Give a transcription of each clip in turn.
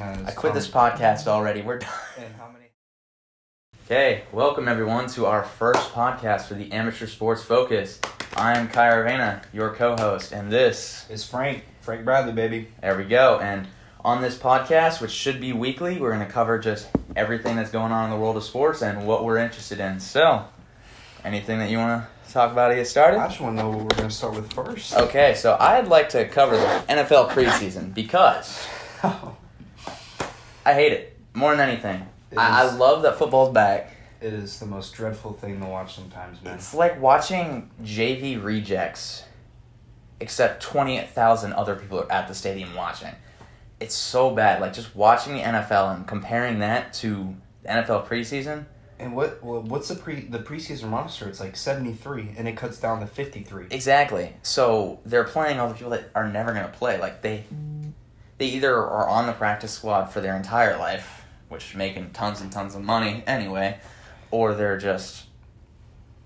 has. I quit this podcast already. We're done. And how many? Okay, welcome everyone to our first podcast for the Amateur Sports Focus. I'm Kai Arvena, your co-host, and this It's Frank Bradley, baby. There we go. And on this podcast, which should be weekly, we're going to cover just everything that's going on in the world of sports and what we're interested in. So, anything that you want to talk about to get started? I just want to know what we're going to start with first. Okay, so I'd like to cover the NFL preseason because I hate it more than anything. I love that football's back. It is the most dreadful thing to watch sometimes, man. It's like watching JV rejects, except 20,000 other people are at the stadium watching. It's so bad. Like, just watching the NFL and comparing that to the NFL preseason. And what's the preseason roster? It's like 73, and it cuts down to 53. Exactly. So they're playing all the people that are never going to play. Like, they either are on the practice squad for their entire life, which making tons and tons of money anyway, or they're just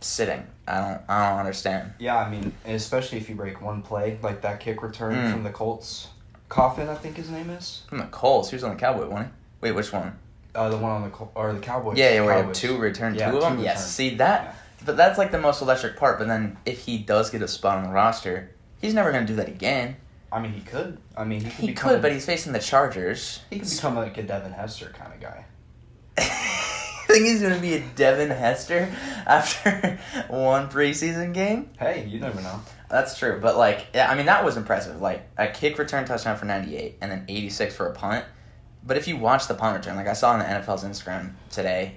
sitting. I don't understand. Yeah, I mean, especially if you break one play, like that kick return from the Colts. Coffin, I think his name is. From the Colts. He was on the Cowboy, wasn't he? Wait, which one? The one on the Cowboys. Yeah, where he had Cowboys. two of them? Two Yes. returns. See, that... Yeah. But that's like the most electric part. But then if he does get a spot on the roster, he's never going to do that again. I mean, he could. I mean, He could, but he's facing the Chargers. He could become like a Devin Hester kind of guy. I think he's going to be a Devin Hester after one preseason game. Hey, you never know. That's true. But, like, yeah, I mean, that was impressive. Like, a kick return touchdown for 98 and then 86 for a punt. But if you watch the punt return, like I saw on the NFL's Instagram today,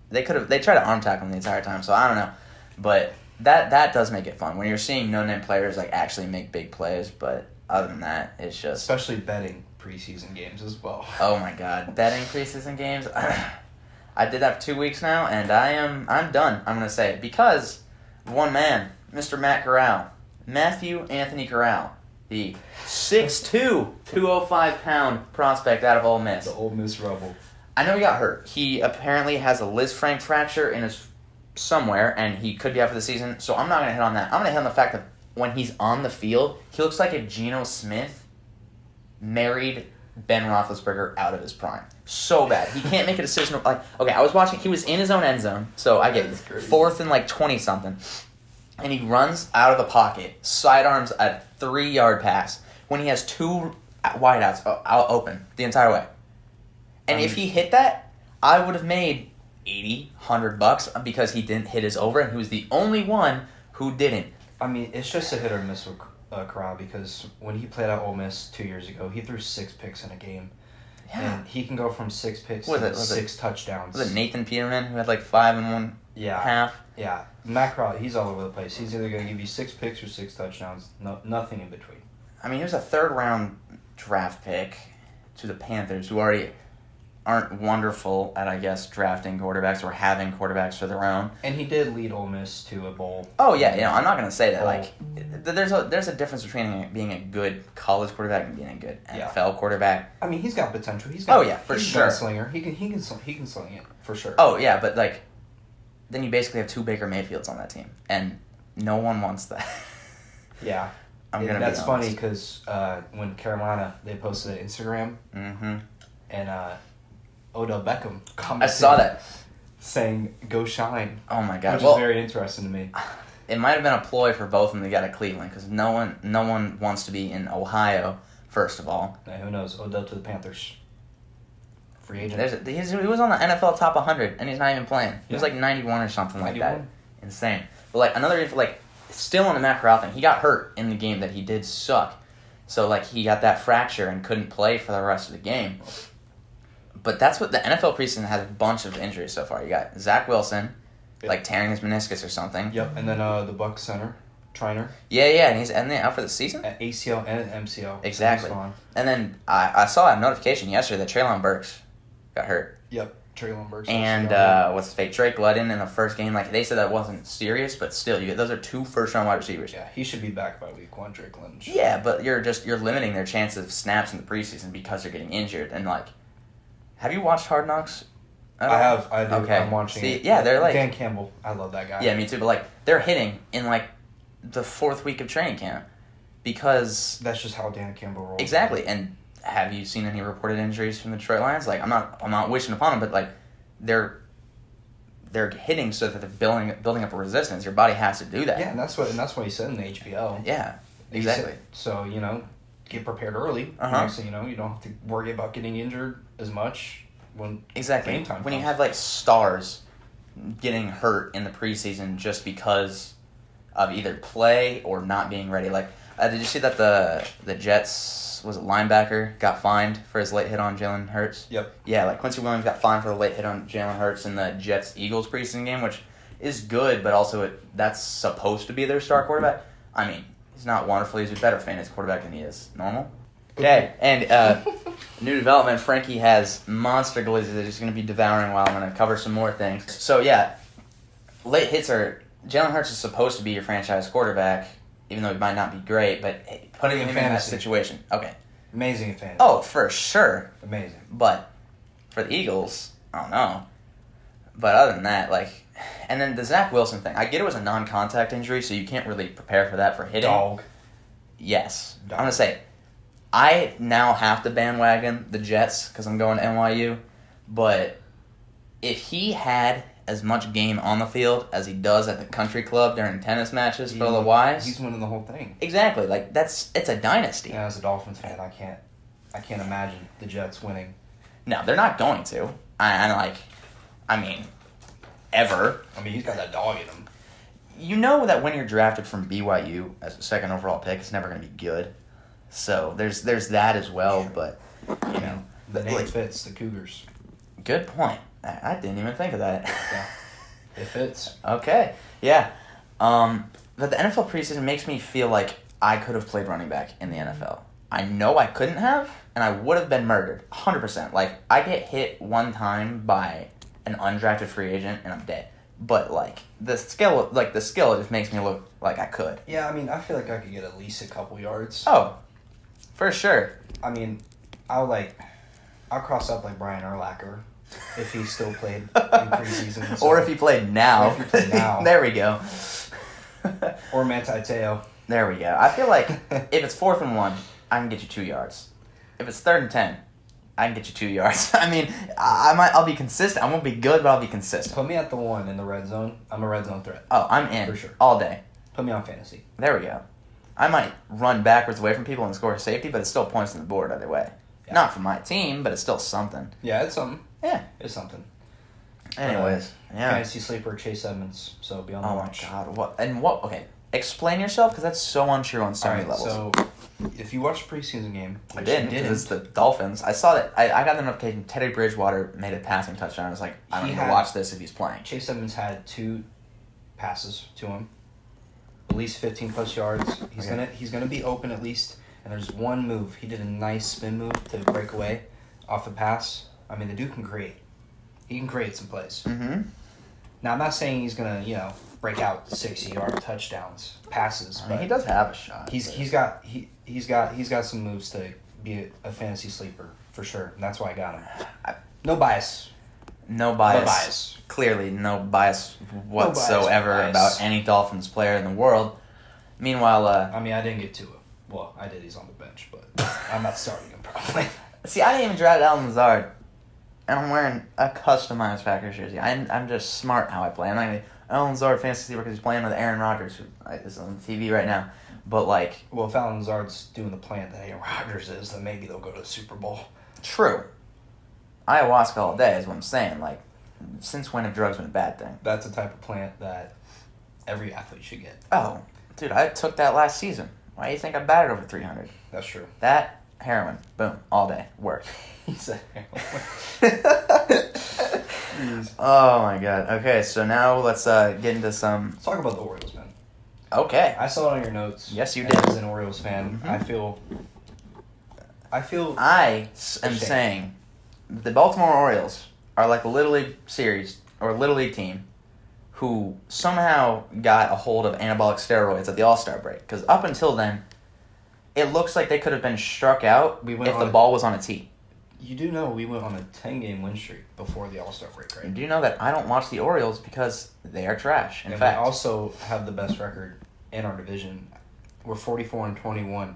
they tried to arm tackle him the entire time, so I don't know. But that does make it fun when you're seeing no-name players, like, actually make big plays. But other than that, it's just... Especially betting preseason games as well. Oh, my God. Betting preseason games... I did that for 2 weeks now, and I'm done, I'm going to say. Because one man, Mr. Matt Corral, Matthew Anthony Corral, the 6'2", 205-pound prospect out of Ole Miss. The Ole Miss Rebel. I know he got hurt. He apparently has a Lisfranc fracture in his somewhere, and he could be out for the season, so I'm not going to hit on that. I'm going to hit on the fact that when he's on the field, he looks like if Geno Smith married Ben Roethlisberger out of his prime. So bad. He can't make a decision. Like, okay, I was watching. He was in his own end zone, so I get 4th and like 20-something. And he runs out of the pocket, sidearms a 3-yard pass when he has 2 wideouts out open the entire way. And if he hit that, I would have made $80, $100 because he didn't hit his over, and he was the only one who didn't. I mean, it's just a hit or miss with Corral because when he played at Ole Miss 2 years ago, he threw 6 picks in a game. Yeah. And he can go from 6 picks to 6 touchdowns. Was it Nathan Peterman who had like 5 and 1 half? Yeah. Matt Corral, he's all over the place. He's either going to give you 6 picks or 6 touchdowns. No, nothing in between. I mean, he was a 3rd-round draft pick to the Panthers, who already aren't wonderful at, I guess, drafting quarterbacks or having quarterbacks of their own. And he did lead Ole Miss to a bowl. Oh, yeah, I'm not going to say that. Like, there's a difference between being a good college quarterback and being a good NFL quarterback. I mean, he's got potential. He's sure. a gunslinger. He can sling it, for sure. Oh, yeah, but, like, then you basically have 2 Baker Mayfields on that team, and no one wants that. Yeah. That's funny because when Carolina, they posted an Instagram, and Odell Beckham commented. I saw that. Saying, go shine. Oh, my God. Which is very interesting to me. It might have been a ploy for both of them to get to Cleveland, because no one wants to be in Ohio, first of all. Now, who knows? Odell to the Panthers. Free agent. He was on the NFL top 100, and he's not even playing. He was like 91 or something 91. like that. Insane. But, like, another, like, still on the Matt Corral thing, he got hurt in the game that he did suck. So, like, he got that fracture and couldn't play for the rest of the game. But that's what the NFL preseason has a bunch of injuries so far. You got Zach Wilson, like tearing his meniscus or something. Yep, and then the Bucs center, Triner. Yeah, and he's out for the season? At ACL and MCL. Exactly. And then I saw a notification yesterday that Treylon Burks got hurt. Yep, Treylon Burks. And what's his face? Drake Ludden in the first game. Like, they said that wasn't serious, but still, those are 2 first-round wide receivers. Yeah, he should be back by week 1, Drake Ludden. Yeah, but you're limiting their chances of snaps in the preseason because they're getting injured. And, like, have you watched Hard Knocks? I have. I do. Okay. I'm watching it. Yeah, they're like... Dan Campbell. I love that guy. Yeah, me too. But, like, they're hitting in, like, the 4th week of training camp because... That's just how Dan Campbell rolls. Exactly. And have you seen any reported injuries from the Detroit Lions? Like, I'm not wishing upon them, but like, they're hitting so that they're building up a resistance. Your body has to do that. Yeah, and that's what he said in the HBL. Yeah, exactly. So get prepared early. Uh-huh. So you don't have to worry about getting injured as much when game time when you comes. have like stars getting hurt in the preseason just because of either play or not being ready. Like, did you see that the Jets, was it linebacker, got fined for his late hit on Jalen Hurts? Yep. Yeah, like Quincy Williams got fined for the late hit on Jalen Hurts in the Jets-Eagles preseason game, which is good, but also that's supposed to be their star quarterback. I mean, he's not wonderful. He's a better fantasy quarterback than he is normal. Okay, and new development, Frankie has monster glizzy that he's going to be devouring while I'm going to cover some more things. So, yeah, late hits are... Jalen Hurts is supposed to be your franchise quarterback, even though he might not be great, but putting him in that situation. Okay. Amazing in fantasy. Oh, for sure. Amazing. But for the Eagles, I don't know. But other than that, like... And then the Zach Wilson thing. I get it was a non-contact injury, so you can't really prepare for that for hitting. Dog. Yes. Dog. I'm going to say... I now have to bandwagon the Jets because I'm going to NYU, but if he had as much game on the field as he does at the country club during tennis matches for the Wise, he's winning the whole thing. Exactly, like it's a dynasty. Yeah, as a Dolphins fan, I can't imagine the Jets winning. No, they're not going to. Ever. I mean, he's got that dog in him. You know that when you're drafted from BYU as a second overall pick, it's never going to be good. So there's that as well, but the name fits the Cougars. Good point. I didn't even think of that. Yeah, it fits. Okay, yeah. But the NFL preseason makes me feel like I could have played running back in the NFL. I know I couldn't have, and I would have been murdered, 100%. Like, I get hit one time by an undrafted free agent, and I'm dead. But the skill just makes me look like I could. Yeah, I mean, I feel like I could get at least a couple yards. Oh. For sure. I mean, I'll cross up like Brian Urlacher if he still played in preseason. So. Or if he played now. Or if he played now. There we go. Or Manti Te'o. There we go. I feel like if it's 4th and 1, I can get you 2 yards. If it's 3rd and 10, I can get you 2 yards. I mean, I'll be consistent. I won't be good, but I'll be consistent. Put me at the 1 in the red zone. I'm a red zone threat. Oh, I'm in. For sure. All day. Put me on fantasy. There we go. I might run backwards away from people and score a safety, but it's still points on the board either way. Yeah. Not for my team, but it's still something. Yeah, it's something. Yeah. It's something. Anyways, yeah. Fantasy sleeper Chase Edmonds, so be on the watch. Oh my God, okay. Explain yourself, because that's so untrue on so many levels. So, if you watched the preseason game... I didn't, because it's the Dolphins. I saw that, I got the notification, Teddy Bridgewater made a passing touchdown. I was like, I don't need to watch this if he's playing. Chase Edmonds had 2 passes to him. At least 15-plus yards. He's gonna be open at least. And there's one move. He did a nice spin move to break away off the pass. I mean, the dude can create. He can create some plays. Mm-hmm. Now, I'm not saying he's gonna, break out 60-yard touchdowns, passes. I mean, he does have a shot. He's got some moves to be a fantasy sleeper for sure. And that's why I got him. No bias. No bias. Clearly, no bias whatsoever about any Dolphins player in the world. Meanwhile, I mean, I didn't get to it. Well, I did. He's on the bench, but I'm not starting him probably. See, I didn't even draft Allen Lazard, and I'm wearing a customized Packers jersey. I'm just smart how I play. I'm not gonna Allen Lazard fantasy sleeper because he's playing with Aaron Rodgers, who is on TV right now. But well, if Allen Lazard's doing the plan that Aaron Rodgers is, then maybe they'll go to the Super Bowl. True. Ayahuasca all day is what I'm saying. Like, since when have drugs been a bad thing? That's the type of plant that every athlete should get. Oh, dude, I took that last season. Why do you think I batted over 300? That's true. That, heroin, boom, all day, work. He said heroin. Oh my God. Okay, so now let's get into some... Let's talk about the Orioles, man. Okay. I saw it on your notes. Yes, you did. As an Orioles fan, mm-hmm. I am saying the Baltimore Orioles are like a Little League series or Little League team who somehow got a hold of anabolic steroids at the All-Star break. Because up until then, it looks like they could have been struck out if the ball was on a tee. You do know we went on a 10-game win streak before the All-Star break, right? You do know that I don't watch the Orioles because they are trash. In fact, we also have the best record in our division. We're 44-21.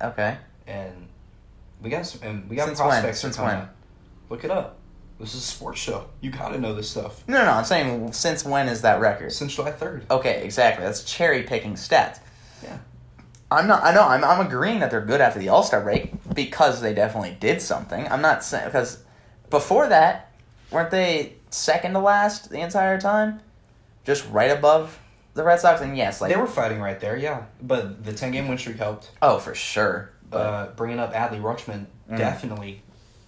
Okay. And We got some, and we got Since when? prospects. Since coming when? up. Look it up. This is a sports show. You gotta know this stuff. No, I'm saying since when is that record? Since July 3rd. Okay, exactly. That's cherry picking stats. Yeah. I'm not. I know. I'm agreeing that they're good after the All-Star break because they definitely did something. I'm not saying because before that, weren't they second to last the entire time, just right above the Red Sox? And yes, like They were fighting right there, yeah. But the 10-game win streak helped. oh for sure. But Bringing up Adley Rutschman definitely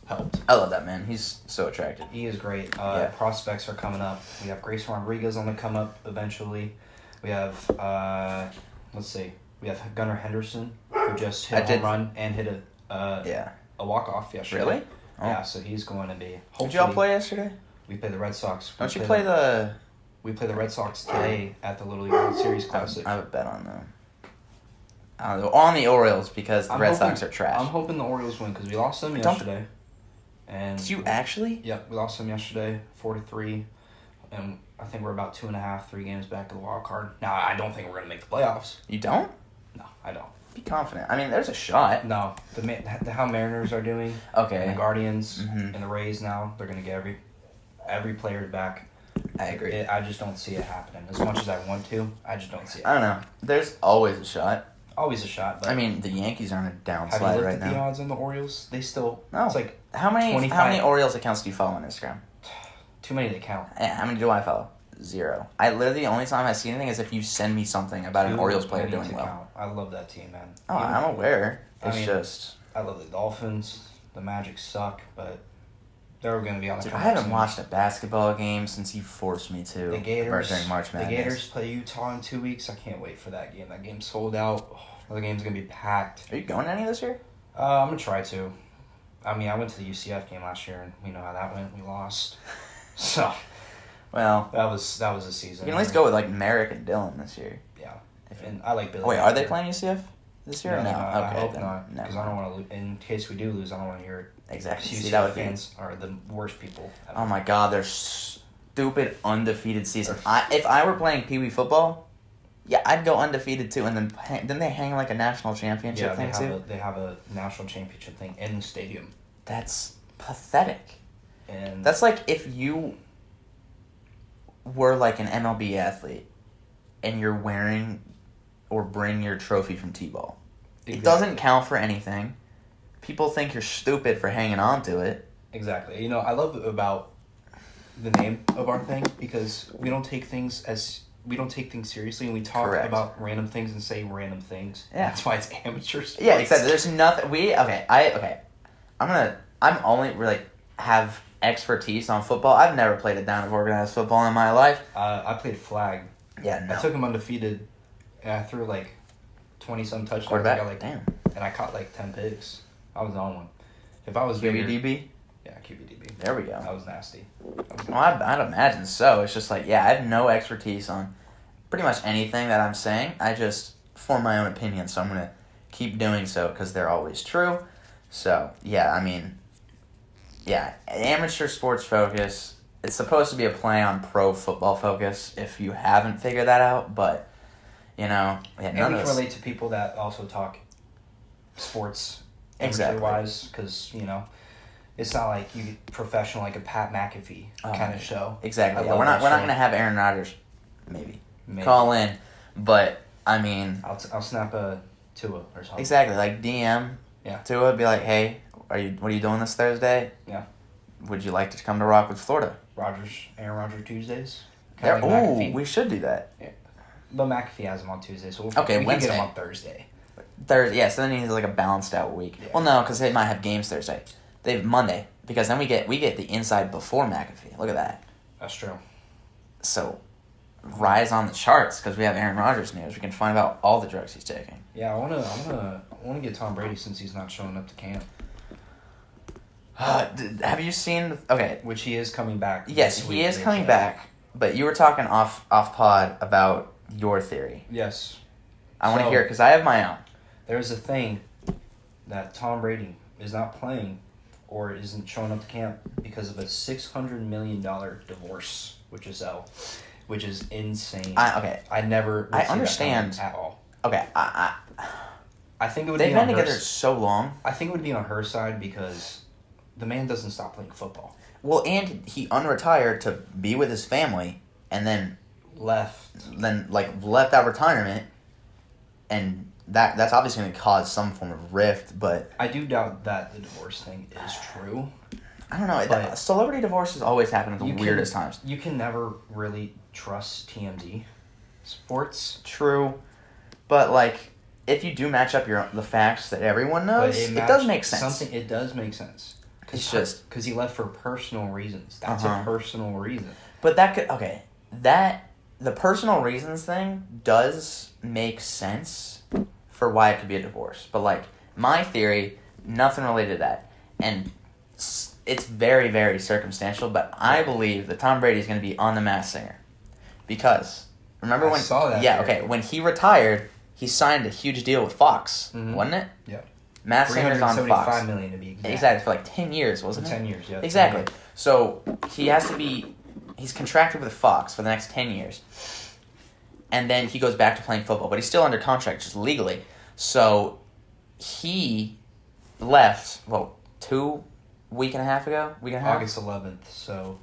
helped. I love that man. He's so attractive. He is great. Yeah. Prospects are coming up. We have Grayson Rodriguez on the come up eventually. We have let's see. We have Gunnar Henderson, who just hit a home run and hit a walk off yesterday. Really? Oh. Yeah, so he's going to be. Did y'all play yesterday? We play the Red Sox. Don't you play the? We play the Red Sox today at the Little League World Series Classic. I have a bet on them. On the Orioles because the Red Sox are trash. I'm hoping the Orioles win because we lost them yesterday. And did you actually? Yep, we lost them yesterday, 4-3, and I think we're about 2.5, 3 games back of the wild card. Now I don't think we're gonna make the playoffs. You don't? No, I don't. Be confident. I mean, there's a shot. No, how Mariners are doing. Okay. And the Guardians Mhm. and the Rays now, they're gonna get every player back. I agree. I just don't see it happening. As much as I want to, I just don't see it. I don't know. There's always a shot. Always a shot. But I mean, the Yankees are on a have you downslide looked right at the now. odds on the Orioles? They still. No. It's like How many 25. Orioles accounts do you follow on Instagram? too many to count. Yeah, how many do I follow? 0. I literally the only time I see anything is if you send me something about an Too Orioles player many doing to well. count. I love that team, man. Oh, Even- I'm aware. I It's mean, just I love the Dolphins. The Magic suck, but they're going to be on the. dude, I come up haven't soon. watched a basketball game since you forced me to. The Gators. during March Madness. The Gators play Utah in 2 weeks. I can't wait for that game. That game's sold out. Oh, the game's gonna be packed. Are you going to any this year? I'm gonna try to. I mean, I went to the UCF game last year, and we know how that went. We lost. So Well, that was a season. you can at least go with like Merrick and Dylan this year. Yeah, and I like Billy. Wait, are they playing UCF this year? No, or no. I Okay, hope then not. never Because I don't mind. want to. In case we do lose, I don't want to hear it. Exactly. UCF See, that would be. fans are the worst people. Ever. Oh my God, their stupid undefeated season. If I were playing Pee Wee football, yeah, I'd go undefeated too, and then they hang like a national championship Yeah, thing too. they have a national championship thing in the stadium, That's pathetic. and That's like if you were like an MLB athlete and you're wearing or bring your trophy from T-ball. It doesn't count for anything. People think you're stupid for hanging on to it. Exactly. You know, I love about the name of our thing because we don't take things seriously, and we talk Correct. about random things and say random things. Yeah. That's why it's amateur sports. Yeah, exactly. There's nothing. I'm only really have expertise on football. I've never played a down of organized football in my life. I played flag. Yeah, no. I took him undefeated, and I threw like 20-some touchdowns. Quarterback? I got, like, Damn. and I caught like 10 picks. I was on one. If I was bigger, QBDB? yeah, QBDB. There we go. That was nasty. Well, I'd imagine so. It's just like, yeah, I have no expertise on pretty much anything that I'm saying. I just form my own opinion, so I'm going to keep doing so because they're always true. So, yeah, I mean, yeah, amateur sports focus. It's supposed to be a play on pro football focus if you haven't figured that out, but, you know, yeah, And none we of can us. relate to people that also talk sports Exactly. wise because, you know, it's not like you get professional like a Pat McAfee kind of show. Exactly. I Yeah, love we're not that show. going to have Aaron Rodgers maybe Maybe. call in, but, I mean, I'll snap a Tua or something. exactly, like DM Yeah. Tua, be like, hey, what are you doing this Thursday? Yeah. Would you like to come to Rockwood, Florida? Aaron Rodgers Tuesdays. There, Kinda like McAfee. we should do that. But McAfee has him on Tuesday, so we Okay, can get Wednesday. him on Thursday. Thursday, yeah, so then he has like a balanced out week. Yeah. Well, no, because they might have games Thursday. They have Monday, because then we get the inside before McAfee. Look at that. That's true. So, rise on the charts, because we have Aaron Rodgers news. We can find out all the drugs he's taking. Yeah, I wanna get Tom Brady since he's not showing up to camp, Have you seen... Okay, which he is coming back. yes, this he week, is they coming said. back, but you were talking off pod about your theory. Yes. I want to So- hear it, because I have my own. There's a thing that Tom Brady is not playing or isn't showing up to camp because of a $600 million divorce, which is insane. I never would I see that understand. coming at all. Okay, I think it would They've be been on together her. so long. I think it would be on her side because the man doesn't stop playing football. Well, and he unretired to be with his family, and then Left. left that retirement, and that's obviously going to cause some form of rift. But I do doubt that the divorce thing is true. I don't know. But Celebrity divorces always happen at the weirdest times. You can never really trust TMZ sports. True, but like if you do match up the facts that everyone knows, it does make sense. It does make sense. It's just because he left for personal reasons. That's Uh-huh. a personal reason. But the personal reasons thing does make sense for why it could be a divorce. But like my theory, nothing related to that, and it's very, very circumstantial. But I believe that Tom Brady is going to be on The Masked Singer because remember I when saw that yeah theory. okay when he retired, he signed a huge deal with Fox, wasn't it? Yeah. Masked Singer's on Fox. $375 million to be exact. Exactly, for like 10 years, For wasn't it? 10 years, yeah. Exactly. So he's contracted with Fox for the next 10 years. And then he goes back to playing football, but he's still under contract just legally. So he left, week and a half ago? Week and a half? August 11th, so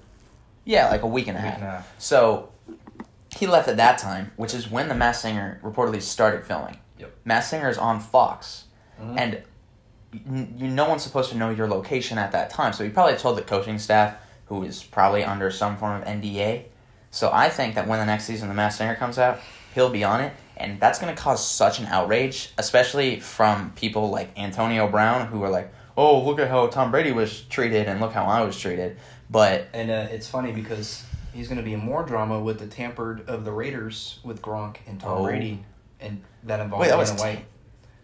Yeah, like a week and a week half. and a half. So he left at that time, which is when The Masked Singer reportedly started filming. Yep. Masked Singer is on Fox. Mhm. And no one's supposed to know your location at that time. So he probably told the coaching staff, who is probably under some form of NDA. So I think that when the next season of The Masked Singer comes out, he'll be on it. And that's going to cause such an outrage, especially from people like Antonio Brown, who are like, oh, look at how Tom Brady was treated and look how I was treated. But And it's funny because he's going to be in more drama with the tampered of the Raiders with Gronk and Tom Brady. And that involved Wait, that was Dana White.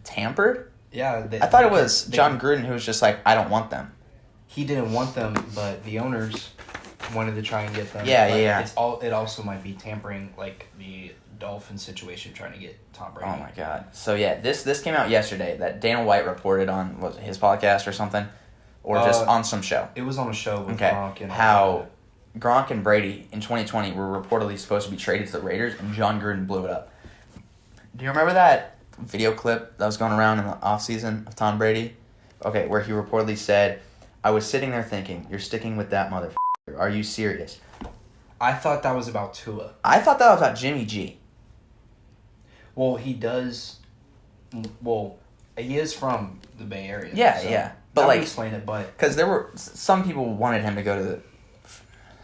tampered? Yeah. I thought it was John Gruden who was just like, I don't want them. He didn't want them, but the owners wanted to try and get them. Yeah, But yeah. It also might be tampering, like the Dolphins situation, trying to get Tom Brady. Oh my god. So yeah, this came out yesterday that Dana White reported on was it his podcast or something, or just on some show. It was on a show with Okay, Gronk and how Gronk and Brady in 2020 were reportedly supposed to be traded to the Raiders, and John Gruden blew it up. Do you remember that video clip that was going around in the offseason of Tom Brady? Okay, where he reportedly said, I was sitting there thinking, you're sticking with that motherfucker. Are you serious? I thought that was about Tua. I thought that was about Jimmy G. Well, he does. Well, he is from the Bay Area. Yeah, so yeah. But But like, like, explain it. But because there were some people wanted him to go to the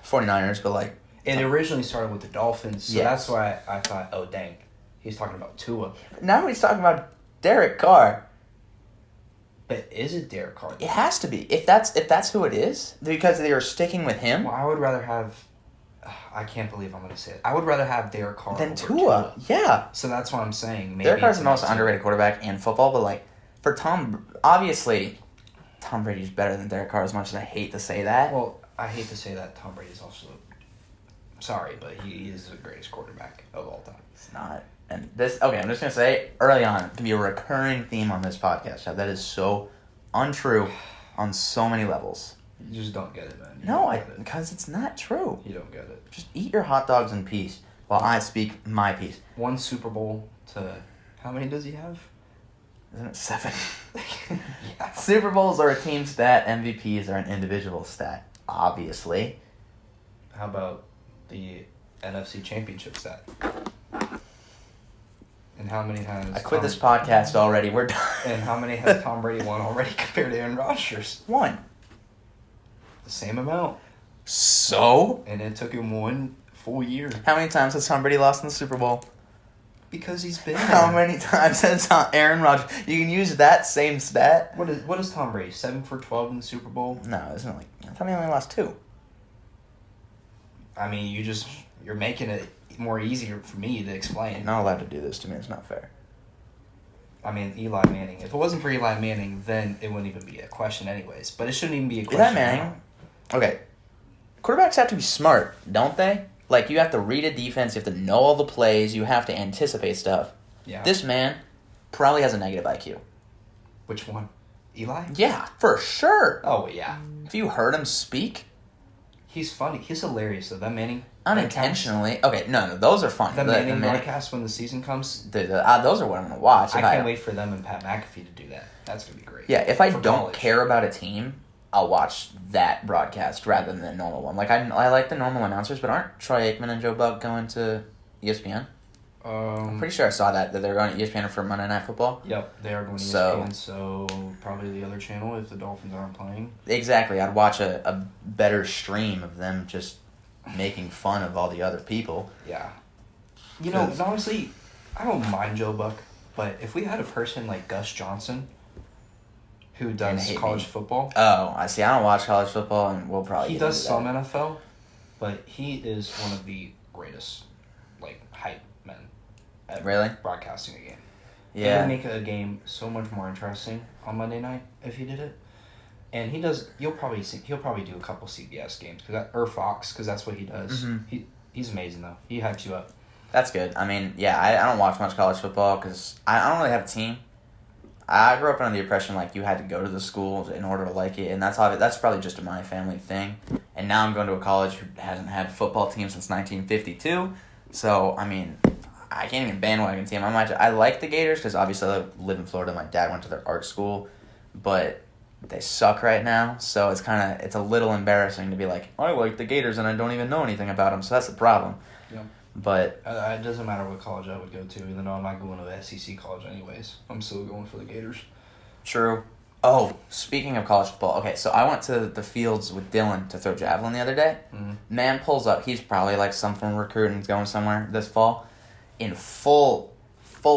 49ers, but like, it originally started with the Dolphins, so Yes. that's why I thought, oh dang, he's talking about Tua. now he's talking about Derek Carr. But is it Derek Carr? It has to be. If that's who it is, because they are sticking with him, Well, I would rather have. I can't believe I'm going to say it. I would rather have Derek Carr then over Tua. Yeah. So that's what I'm saying. Maybe Derek Carr's it's the most about Tua. underrated quarterback in football, but like for Tom, obviously, Tom Brady's better than Derek Carr. As much as I hate to say that, Well, I hate to say that Tom Brady is also. Sorry, but he is the greatest quarterback of all time. it's not. And this, okay, I'm just gonna say early on to be a recurring theme on this podcast. How that is so untrue on so many levels. You just don't get it, man. You No, don't get it. because it's not true. You don't get it. Just eat your hot dogs in peace while I speak my piece. One Super Bowl to how many does he have? Isn't it 7? Yeah. Super Bowls are a team stat. MVPs are an individual stat. Obviously. How about the NFC Championship stat? And how many times? I quit this podcast already. We're done. And how many has Tom Brady won already compared to Aaron Rodgers? 1. The same amount. So? And it took him 1 full year. How many times has Tom Brady lost in the Super Bowl? Because he's been How there. many times has Aaron Rodgers? You can use that same stat. What is Tom Brady? 7 for 12 in the Super Bowl? No, isn't it like... I thought he only lost 2. I mean, you're making it more easier for me to explain. You're not allowed to do this to me. It's not fair. I mean, Eli Manning. If it wasn't for Eli Manning, then it wouldn't even be a question anyways. But it shouldn't even be a question Eli Manning... Okay. Quarterbacks have to be smart, don't they? Like, you have to read a defense, you have to know all the plays, you have to anticipate stuff. Yeah. This man probably has a negative IQ. Which one? Eli? Yeah, for sure. Oh, yeah. If you heard him speak, He's funny. He's hilarious, though. That Manning... Unintentionally. Okay, no, those are funny. The Manning broadcast when the season comes... Those are what I'm going to watch. I can't wait for them and Pat McAfee to do that. That's going to be great. Yeah, if I For don't college. care about a team, I'll watch that broadcast rather than the normal one. Like, I like the normal announcers, but aren't Troy Aikman and Joe Buck going to ESPN? I'm pretty sure I saw that they're going to ESPN for Monday Night Football. Yep, they are going to ESPN, so probably the other channel if the Dolphins aren't playing. Exactly. I'd watch a better stream of them just making fun of all the other people. Yeah. You know, honestly, I don't mind Joe Buck, but if we had a person like Gus Johnson who does college football... Oh, I see. I don't watch college football, and we'll probably He does some NFL, but he is one of the greatest, like, hype men ever. Really? Broadcasting a game. Yeah. It would make a game so much more interesting on Monday night if he did it. And he does. He'll probably do a couple CBS games or Fox because that's what he does. Mm-hmm. He's amazing though. He hypes you up. That's good. I mean, yeah, I don't watch much college football because I don't really have a team. I grew up under the impression like you had to go to the school in order to like it, and that's probably just a my family thing. And now I'm going to a college who hasn't had a football team since 1952. So I mean, I can't even bandwagon team. I like the Gators because obviously I live in Florida. My dad went to their art school, but they suck right now. So it's a little embarrassing to be like, I like the Gators and I don't even know anything about them. So that's the problem. Yeah. But it doesn't matter what college I would go to, even though I'm not going to the SEC college anyways. I'm still going for the Gators. True. Oh, speaking of college football, okay, so I went to the fields with Dylan to throw javelin the other day. Mm-hmm. Man pulls up. He's probably like some from recruiting going somewhere this fall in full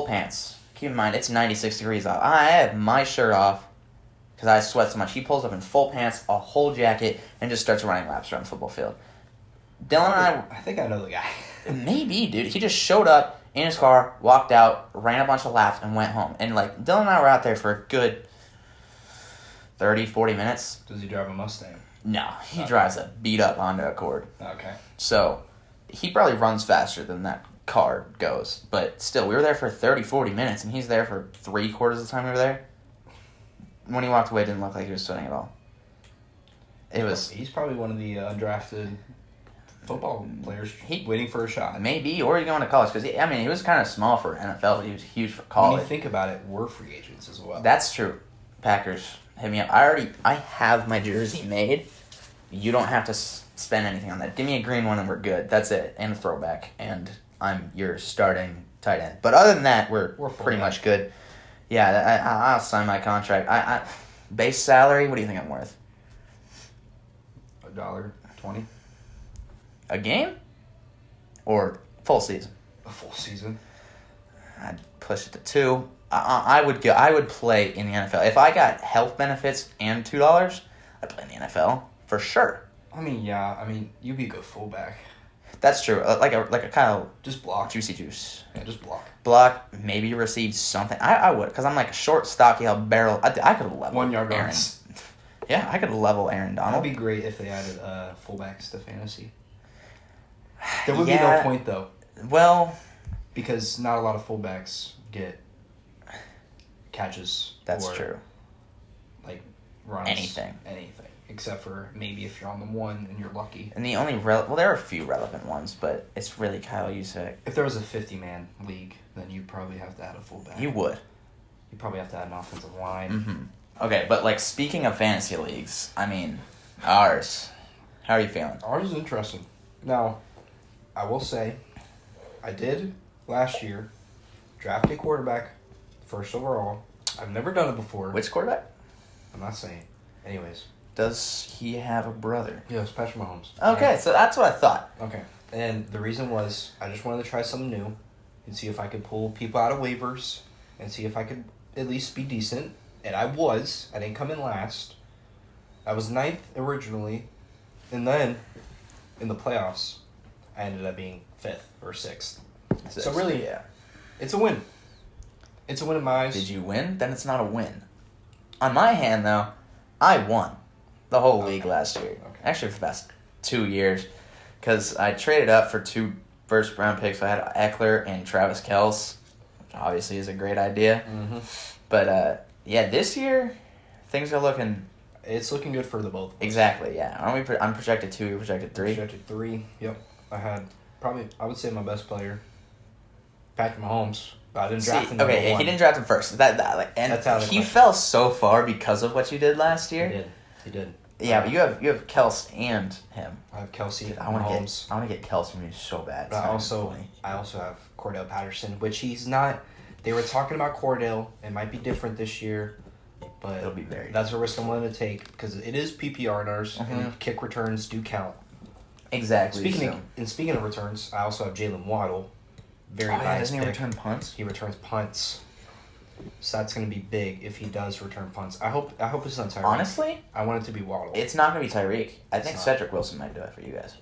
pants. Keep in mind, it's 96 degrees out. I have my shirt off because I sweat so much. He pulls up in full pants, a whole jacket, and just starts running laps around the football field. Dylan and I think I know the guy. Maybe, dude. He just showed up in his car, walked out, ran a bunch of laps, and went home. And, like, Dylan and I were out there for a good 30, 40 minutes. Does he drive a Mustang? No, he drives a beat-up Honda Accord. Okay. So, he probably runs faster than that car goes. But still, we were there for 30, 40 minutes, and he's there for 3/4 of the time we were there. When he walked away, it didn't look like he was sweating at all. He's probably one of the undrafted football players waiting for a shot. Maybe, or he's going to college. Because, he was kind of small for NFL, but he was huge for college. When you think about it, we're free agents as well. That's true. Packers, hit me up. I have my jersey made. You don't have to spend anything on that. Give me a green one and we're good. That's it. And a throwback. And I'm your starting tight end. But other than that, we're pretty much good. Yeah, I'll sign my contract. Base salary, what do you think I'm worth? $1.20 a game? Or full season? a full season. I'd push it to $2. I would play in the NFL. If I got health benefits and $2, I'd play in the NFL for sure. You'd be a good fullback. That's true. Like a Kyle Just block. Juicy Juice. Yeah, just block. Block, maybe receive something. I would, because I'm like a short, stocky, I'll barrel. I could level 1 yard Aaron. runs. Yeah, I could level Aaron Donald. That'd be great if they added fullbacks to fantasy. There would be no point though. Well, because not a lot of fullbacks get catches. That's or, true. Like runs. Anything. Except for maybe if you're on the one and you're lucky. And the only there are a few relevant ones, but it's really Kyle Juszczyk. If there was a 50-man league, then you'd probably have to add a fullback. You would. You'd probably have to add an offensive line. Mm-hmm. Okay, but like speaking of fantasy leagues, ours. How are you feeling? Ours is interesting. Now, I will say, I did last year draft a quarterback, first overall. I've never done it before. Which quarterback? I'm not saying. Anyways. Does he have a brother? Yeah, it's Patrick Mahomes. Okay, so that's what I thought. Okay. And the reason was I just wanted to try something new and see if I could pull people out of waivers and see if I could at least be decent. And I was. I didn't come in last. I was 9th originally. And then, in the playoffs, I ended up being 5th or 6th. So really, yeah, it's a win. It's a win in my eyes. Did you win? Then it's not a win. On my hand, though, I won the whole league last year. Okay. Actually, for the past 2 years. Because I traded up for 2 first-round picks. I had Eckler and Travis Kelce, which obviously is a great idea. Mm-hmm. But, yeah, this year, things are looking It's looking good for the both of us. Exactly. Yeah. Aren't we? I'm projected 2. You're projected 3. Projected 3. Yep. I had probably, I would say, my best player, Patrick Mahomes. But I didn't draft him. Okay, yeah, he didn't draft him first. And That's how he fell so far because of what you did last year. He did. Yeah, but you have Kels and him. I have Kelsey. Dude, I want want to get Kelsey from you so bad. But I also have Cordell Patterson, which he's not. They were talking about Cordell. It might be different this year, but It'll be very that's a risk I'm willing to take because it is PPR owners Mm-hmm. and kick returns do count. Exactly. Speaking of returns, I also have Jalen Waddle. Very nice. Doesn't he return punts? He returns punts. So that's going to be big if he does return punts. I hope it's not Tyreek. Honestly, I want it to be Waddle. it's not going to be Tyreek. I think not. Cedric Wilson might do it for you guys.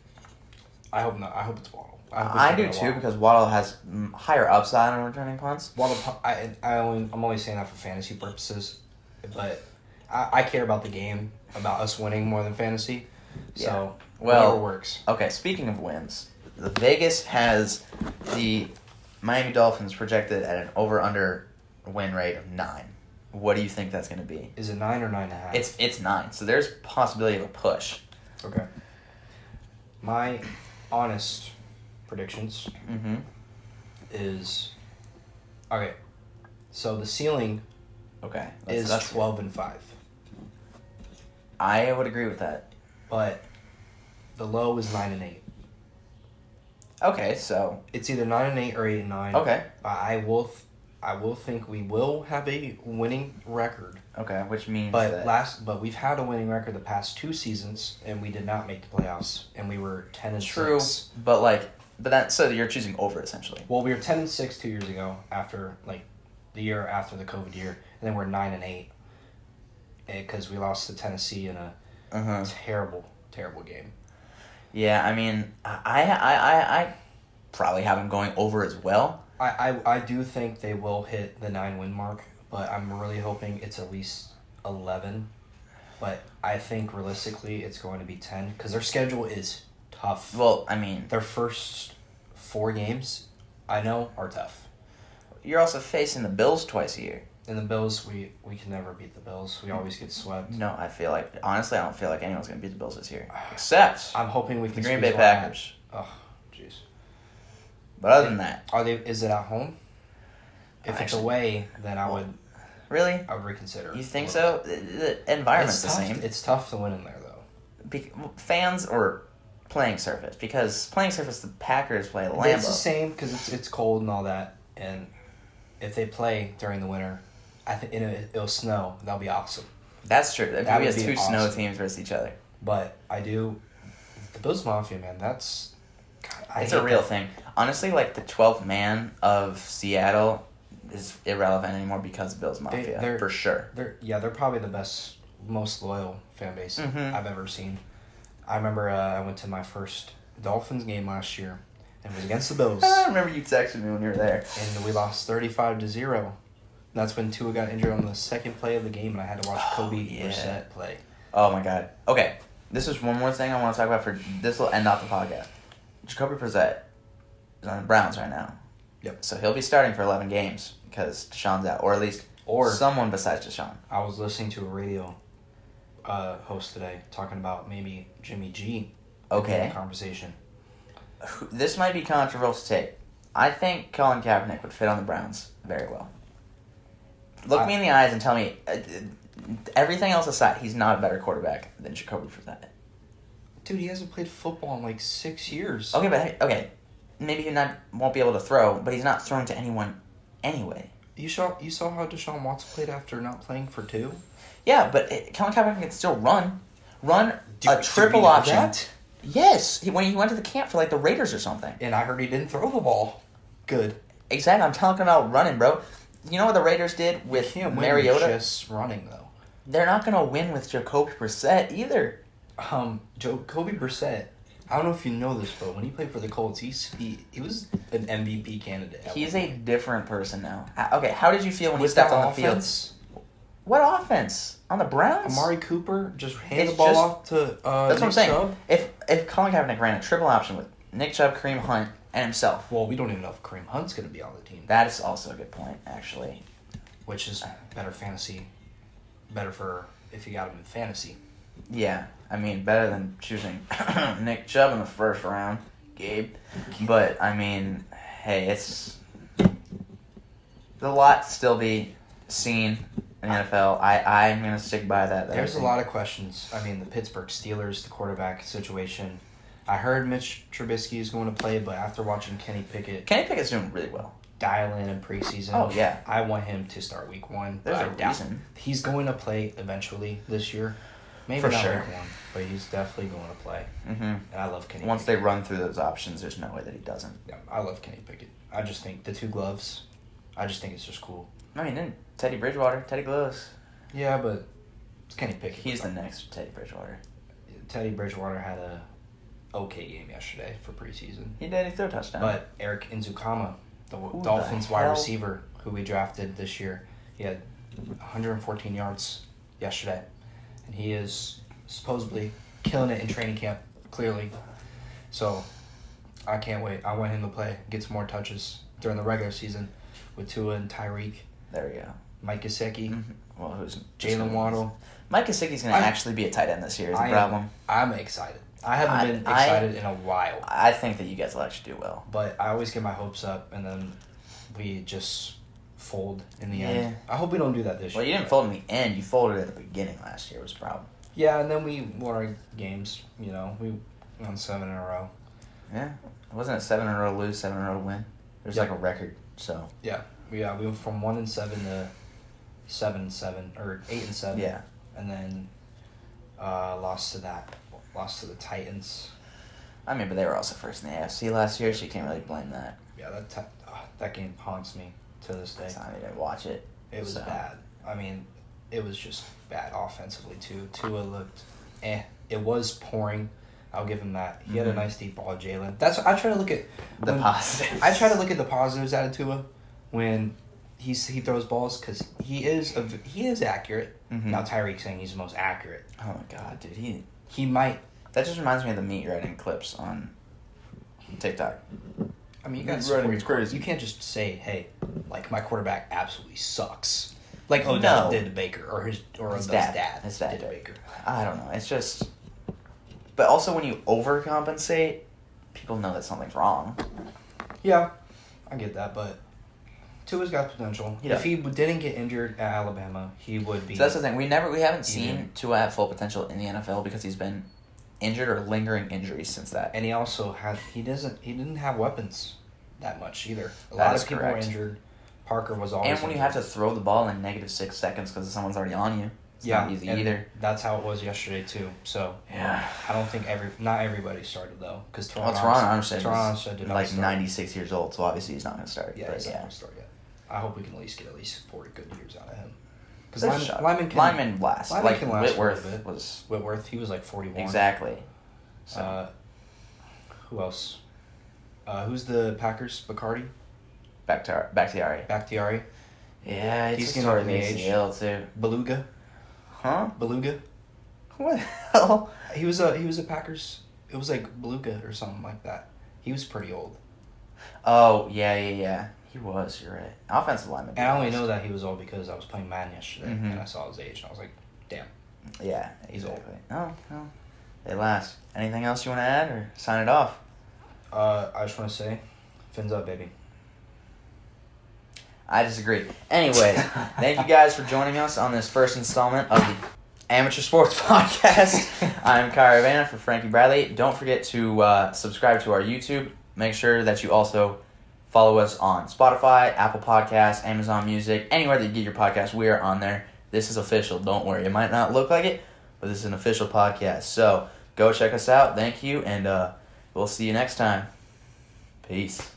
I hope not. I hope it's Waddle. I do too because Waddle has higher upside on returning punts. Waddle. I'm only saying that for fantasy purposes, but I care about the game, about us winning more than fantasy. So whatever works. Okay, speaking of wins, the Vegas has the Miami Dolphins projected at an over/under win rate of 9. What do you think that's going to be? Is it 9 or 9.5? It's 9, so there's possibility of a push. Okay. My honest predictions Mm-hmm. is okay. So the ceiling Okay, is that's 12-5, I would agree with that. but the low is 9-8. Okay, so It's either 9-8 or 8-9. okay, I will think we will have a winning record. okay, which means But that but we've had a winning record the past 2 seasons, and we did not make the playoffs, and we were 10-6. true, but that so you're choosing over essentially. Well, we were 10-6 2 years ago after the year after the COVID year, and then we're 9-8 because we lost to Tennessee in a terrible game. Yeah, I mean, I probably have them going over as well. I do think they will hit the 9-win mark, but I'm really hoping it's at least 11. But I think realistically it's going to be 10 because their schedule is tough. Well, I mean, Their first 4 games, I know, are tough. you're also facing the Bills twice a year. And the Bills, we can never beat the Bills. We always get swept. No, I don't feel like anyone's going to beat the Bills this year. Except I'm hoping we the can Green squeeze Bay one out. Packers. Oh, jeez. But other than that, Is it at home? If it's Actually, away, then I would really? reconsider. You think so? The environment's the same. It's tough to win in there, though. Fans or playing surface? Because playing surface, the Packers play at But it's the Lambeau. same because it's cold and all that. And if they play during the winter, I think it'll snow. That'll be awesome. That's true. That That maybe would has be 2 snow awesome. teams versus each other. But I do. The Bills Mafia, man, that's. God, It's a real thing. Honestly, the 12th man of Seattle is irrelevant anymore because of Bills Mafia, they're- for sure. They're probably the best, most loyal fan base Mhm. I've ever seen. I remember I went to my first Dolphins game last year, and it was against the Bills, I remember you texted me when you were there. and we lost 35-0. That's when Tua got injured on the second play of the game, and I had to watch Kobe yeah. Brissett play. Oh my god. Okay, this is one more thing I want to talk about for this will end off the podcast. Jacoby Brissett is on the Browns right now. Yep. So he'll be starting for 11 games because Deshaun's out, or at least someone besides Deshaun. I was listening to a radio host today talking about maybe Jimmy G. Okay. in the conversation. This might be controversial to take. I think Colin Kaepernick would fit on the Browns very well. Look me in the eyes and tell me, everything else aside, he's not a better quarterback than Jacoby Brissett. Dude, he hasn't played football in 6 years. Okay, maybe he won't be able to throw, but he's not throwing to anyone anyway. You saw how Deshaun Watson played after not playing for 2? Yeah, but Colin Kaepernick can still run a triple Did we know option. that? Yes, when he went to the camp for the Raiders or something. And I heard he didn't throw the ball. Good. Exactly, I'm talking about running, bro. You know what the Raiders did with Can't win Mariota? with just running though. They're not gonna win with Jacoby Brissett either. Jacoby Brissett. I don't know if you know this, but when he played for the Colts, he was an MVP candidate. He's a different person now. Okay, how did you feel when he with stepped that on the field? offense. What offense? On the Browns? Amari Cooper just hand It's the ball just- off to That's what I'm Nick saying. Chubb. If Colin Kaepernick ran a triple option with Nick Chubb, Kareem Hunt, and himself, Well, we don't even know if Kareem Hunt's going to be on the team, that is also a good point, actually. which is better fantasy, better for if you got him in fantasy. Yeah, I mean, better than choosing Nick Chubb in the first round, Gabe. But, I mean, hey, it's a lot to still be seen in the NFL. I'm going to stick by that. There's a lot of questions. I mean, the Pittsburgh Steelers, the quarterback situation. I heard Mitch Trubisky is going to play, but after watching Kenny Pickett's doing really well. dial in preseason, Oh, yeah. I want him to start week 1. There's I a doubt reason. he's going to play eventually this year. Maybe For not sure. week 1, but he's definitely going to play. Mm-hmm. And I love Kenny Once they Pickett. run through those options, there's no way that he doesn't. Yeah, I love Kenny Pickett. I just think the 2 gloves, I just think it's just cool. I mean, then Teddy Gloves. Yeah, but it's Kenny Pickett. He's the next Teddy Bridgewater. Teddy Bridgewater had a okay game yesterday for preseason. He did. He threw a touchdown. But Eric Nzukama, the Who Dolphins the wide hell? receiver who we drafted this year, he had 114 yards yesterday. And he is supposedly killing it in training camp, clearly. So I can't wait. I want him to play, get some more touches during the regular season with Tua and Tyreek, there you go. Mike Gesicki, Mhm. Well, who's Jalen Waddle. Mike Gesicki's going to I'm- actually be a tight end this year. Is the I am- problem? I'm excited. I haven't I- been I- excited in a while. I think that you guys will actually do well. But I always get my hopes up, and then we just fold in the Yeah. end. I hope we don't do that this Well, year. you didn't fold in the end. You folded at the beginning last year was the problem. Yeah, and then we won our games. You know, we won 7 in a row. Yeah. Wasn't it 7 in a row to lose, 7 in a row to win? There's Yeah. like a record, so. Yeah, we went from 1-7 to 7-7 or 8-7. Yeah. and then lost to the Titans. I mean, but they were also first in the AFC last year, so you can't really blame that. Yeah, that game haunts me to this day. I didn't watch it. It was so. bad. I mean, it was just bad offensively too. Tua looked It was pouring. I'll give him that. He had a nice deep ball, Jalen. I try to look at The positives. I try to look at the positives out of Tua when he throws balls because he is accurate. Mhm. Now Tyreek's saying he's the most accurate. Oh my god, dude, He might. that just reminds me of the meat riding clips on TikTok. I mean, you He's got support running your quarterback. crazy. You can't just say, "Hey, like my quarterback absolutely sucks," like Odell No. did to Baker or his His dad. dad. His dad did to did. Baker. I don't know. It's just, but also when you overcompensate, people know that something's wrong. Yeah, I get that, but Tua's got potential. Yeah. If he didn't get injured at Alabama, he would be. So that's the thing. We haven't seen Even- Tua at full potential in the NFL because he's been injured or lingering injuries since that. And he also he didn't have weapons that much either. A That lot is of people correct. were injured. Parker was always. And when you injured. have to throw the ball in negative 6 seconds because someone's already on you, it's not easy and either. That's how it was yesterday too. So Yeah. I don't think not everybody started though, because Well, Teron Armstead Teron is Armstead did not like start. 96 years old, so obviously he's not going to start. Yeah, but he's not yeah. going to start yet. I hope we can at least get 40 good years out of him. Because There's a shot. Lyman Lyman last. Lyman Like can last for a Whitworth bit. was Whitworth, he was like 41. exactly. So Who else? Who's the Packers? Bacardi? Bakhtiari. Bakhtiari? Yeah, He's he's getting sort up of in age. ACL too. Beluga? Huh? Beluga? What the hell? He was a Packers. It was like Beluga or something like that. He was pretty old. Oh yeah. He was. You're right. Offensive lineman. And I only know that he was old because I was playing Madden yesterday Mhm. and I saw his age and I was like, damn. Yeah, He's old. exactly. Oh, no. They last. Anything else you want to add or sign it off? I just want to say, fins up, baby. I disagree. Anyway, thank you guys for joining us on this first installment of the Amateur Sports Podcast. I'm Kyra Vanna for Frankie Bradley. Don't forget to subscribe to our YouTube. Make sure that you also follow us on Spotify, Apple Podcasts, Amazon Music, anywhere that you get your podcast. We are on there. This is official. Don't worry. It might not look like it, but this is an official podcast. So go check us out. Thank you, and we'll see you next time. Peace.